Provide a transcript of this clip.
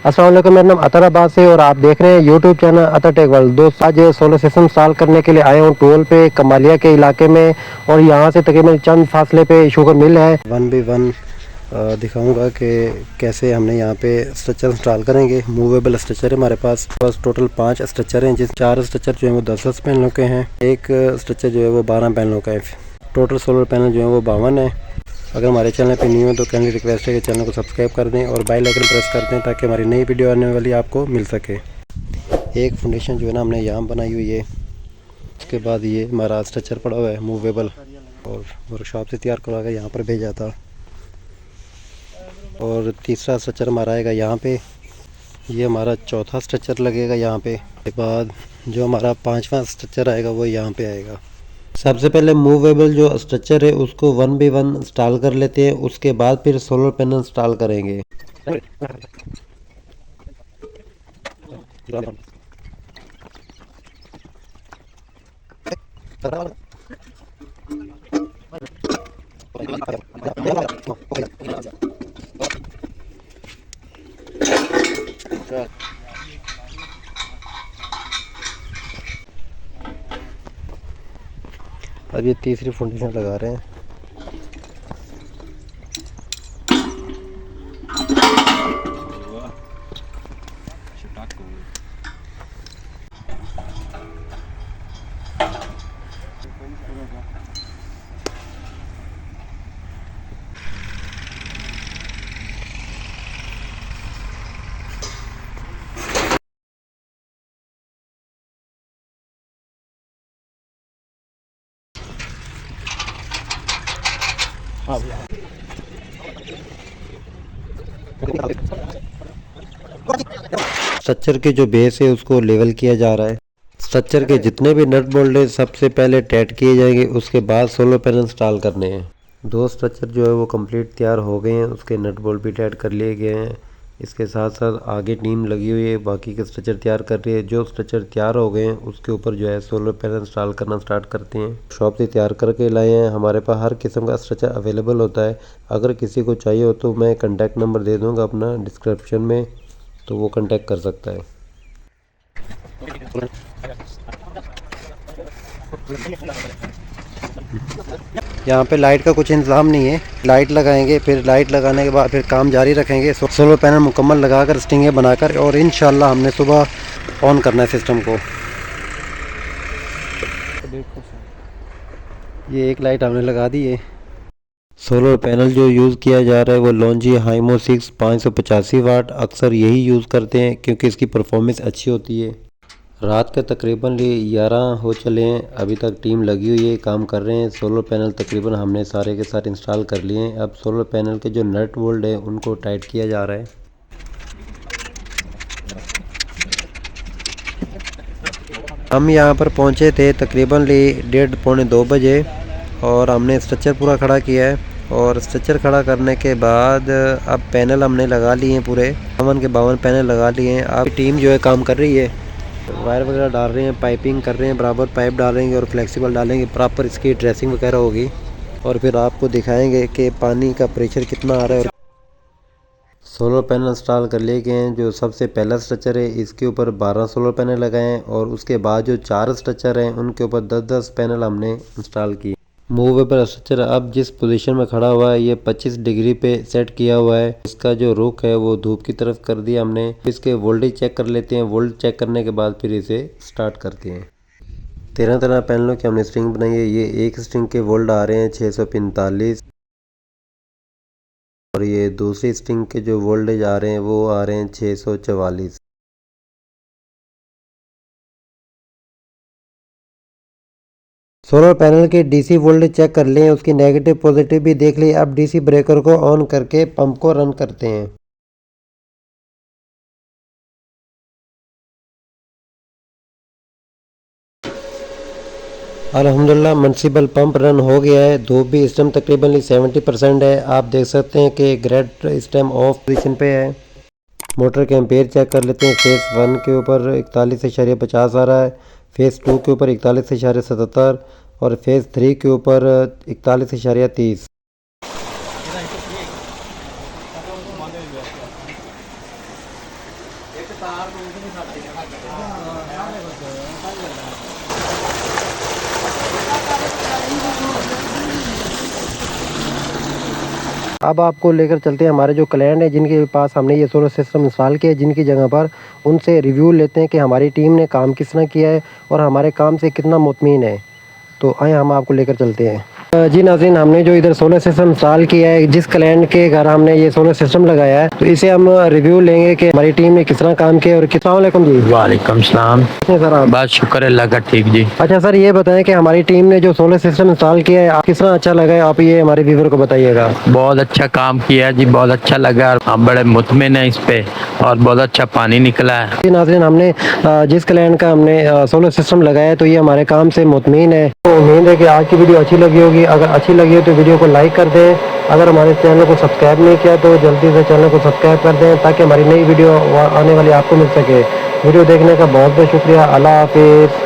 अस्सलाम वालेकुम, मेरा नाम अतर अब्बास है और आप देख रहे हैं यूट्यूब चैनल अतर टेक वर्ल्ड। दोस्त आज सोलर सिस्टम इंस्टॉल करने के लिए आए हूँ टूल पे कमालिया के इलाके में, और यहाँ से तकरीबन चंद फासले पे शुगर मिल है। 1 by 1 दिखाऊंगा कि कैसे हमने यहाँ पे स्ट्रक्चर इंस्टॉल करेंगे। मूवेबल स्ट्रक्चर है हमारे पास टोटल 5 स्ट्रक्चर हैं, जिस 4 स्ट्रक्चर जो है वो 10-10 पैनलों के हैं, एक स्ट्रक्चर जो है वो 12 पैनलों का है। टोटल सोलर पैनल जो है वो 52 है। अगर हमारे चैनल पे न्यू है तो काइंडली रिक्वेस्ट है कि चैनल को सब्सक्राइब कर दें और बेल आइकन प्रेस कर दें ताकि हमारी नई वीडियो आने वाली आपको मिल सके। एक फाउंडेशन जो है ना हमने यहाँ बनाई हुई है, उसके बाद ये हमारा स्ट्रक्चर पड़ा हुआ है मूवेबल, और वर्कशॉप से तैयार करवा कर यहाँ पर भेजा था। और तीसरा स्ट्रक्चर हमारा आएगा यहाँ पे, ये हमारा चौथा स्ट्रक्चर लगेगा यहाँ पे। उसके बाद जो हमारा 5वां स्ट्रक्चर आएगा वो यहाँ पे आएगा। सबसे पहले मूवेबल जो स्ट्रक्चर है उसको 1 by 1 इंस्टॉल कर लेते हैं, उसके बाद फिर सोलर पैनल इंस्टॉल करेंगे। अब ये तीसरी फाउंडेशन लगा रहे हैं। स्ट्रक्चर के जो बेस है उसको लेवल किया जा रहा है। स्ट्रक्चर के जितने भी नट बोल्ट है सबसे पहले टाइट किए जाएंगे, उसके बाद सोलर पैनल इंस्टॉल करने हैं। 2 स्ट्रक्चर जो है वो कंप्लीट तैयार हो गए हैं, उसके नट बोल्ट भी टाइट कर लिए गए हैं। इसके साथ साथ आगे टीम लगी हुई है, बाकी के स्ट्रक्चर तैयार कर रही है। जो स्ट्रक्चर तैयार हो गए हैं उसके ऊपर जो है सोलर पैनल इंस्टॉल करना स्टार्ट करते हैं। शॉप से तैयार करके लाए हैं। हमारे पास हर किस्म का स्ट्रक्चर अवेलेबल होता है। अगर किसी को चाहिए हो तो मैं कॉन्टैक्ट नंबर दे दूँगा अपना डिस्क्रिप्शन में, तो वो कॉन्टैक्ट कर सकता है। यहाँ पे लाइट का कुछ इंतज़ाम नहीं है, लाइट लगाएंगे, फिर लाइट लगाने के बाद फिर काम जारी रखेंगे। सोलर पैनल मुकम्मल लगाकर स्टिंगें बनाकर, और इंशाल्लाह हमने सुबह ऑन करना है सिस्टम को। ये एक लाइट हमने लगा दी है। सोलर पैनल जो यूज़ किया जा रहा है वो लॉन्जी हाइमो 6 585 वाट, अक्सर यही यूज़ करते हैं क्योंकि इसकी परफॉर्मेंस अच्छी होती है। रात के तकरीबन 11 हो चले हैं, अभी तक टीम लगी हुई है, काम कर रहे हैं। सोलर पैनल तकरीबन हमने सारे के सारे इंस्टॉल कर लिए हैं। अब सोलर पैनल के जो नट बोल्ट है उनको टाइट किया जा रहा है। हम यहाँ पर पहुँचे थे तकरीबन 1:30 पौने 2 बजे, और हमने स्ट्रक्चर पूरा खड़ा किया है। और स्ट्रक्चर खड़ा करने के बाद अब पैनल हमने लगा लिए हैं, पूरे 52 पैनल लगा लिए हैं। अब टीम जो है काम कर रही है, वायर वगैरह डाल रहे हैं, पाइपिंग कर रहे हैं, बराबर पाइप डालेंगे और फ्लेक्सिबल डालेंगे, प्रॉपर इसकी ड्रेसिंग वगैरह होगी। और फिर आपको दिखाएंगे कि पानी का प्रेशर कितना आ रहा है। सोलर पैनल इंस्टॉल कर लिए गए हैं। जो सबसे पहला स्ट्रक्चर है इसके ऊपर 12 सोलर पैनल लगाए हैं, और उसके बाद जो 4 स्ट्रक्चर हैं उनके ऊपर 10-10 पैनल हमने इंस्टॉल किए। मूवेबल स्ट्रक्चर अब जिस पोजीशन में खड़ा हुआ है ये 25 डिग्री पे सेट किया हुआ है। इसका जो रुख है वो धूप की तरफ कर दिया हमने। इसके वोल्टेज चेक कर लेते हैं, वोल्ट चेक करने के बाद फिर इसे स्टार्ट करते हैं। 13 पैनलों की हमने स्ट्रिंग बनाई है। ये एक स्ट्रिंग के वोल्ट आ रहे हैं 645, और ये दूसरी स्ट्रिंग के जो वोल्टेज आ रहे हैं वो आ रहे हैं 644। सोलर पैनल के डीसी वोल्टेज चेक कर लें, उसकी नेगेटिव पॉजिटिव भी देख लें। अब डीसी ब्रेकर को ऑन करके पंप को रन करते हैं। अल्हम्दुलिल्लाह मल्टीपल पंप रन हो गया है। धूप भी इस टाइम तकरीबन 70% है। आप देख सकते हैं कि ग्रेड इस टाइम ऑफ पोजीशन पे है। मोटर के एम्पेयर चेक कर लेते हैं। फेस 1 के ऊपर 41.50 आ रहा है, फेस 2 के ऊपर 41.77, और फेस 3 के ऊपर 41.30। अब आपको लेकर चलते हैं हमारे जो क्लाइंट है जिनके पास हमने ये सोलर सिस्टम इंस्टॉल किया है, जिनकी जगह पर उनसे रिव्यू लेते हैं कि हमारी टीम ने काम किस तरह किया है और हमारे काम से कितना मुतमिन है। तो आए हम आपको लेकर चलते हैं। जी नाज़रीन, हमने जो इधर सोलर सिस्टम इंस्टॉल किया है, जिस क्लाइंट के घर हमने ये सोलर सिस्टम लगाया है, तो इसे हम रिव्यू लेंगे कि हमारी टीम ने किस तरह काम किया और कितना। वालेकुम जी। वालेकुम सलाम। सर आप बस शुक्र अल्लाह का, ठीक जी। अच्छा सर, ये बताएं कि हमारी टीम ने जो सोलर सिस्टम इंस्टॉल किया है किस तरह अच्छा लगा है, आप ये हमारे व्यूवर को बताइएगा। बहुत अच्छा काम किया जी, बहुत अच्छा लगा। हम बड़े मुतमिन हैं इस पे और बहुत अच्छा पानी निकला है। जी नाज़रीन, हमने जिस क्लाइंट का हमने सोलर सिस्टम लगाया है तो ये हमारे काम से मुतमिन है। तो उम्मीद है कि आज की वीडियो अच्छी लगी होगी। अगर अच्छी लगी हो तो वीडियो को लाइक कर दें। अगर हमारे चैनल को सब्सक्राइब नहीं किया तो जल्दी से चैनल को सब्सक्राइब कर दें ताकि हमारी नई वीडियो आने वाली आपको मिल सके। वीडियो देखने का बहुत बहुत शुक्रिया। अल्लाह हाफिज़।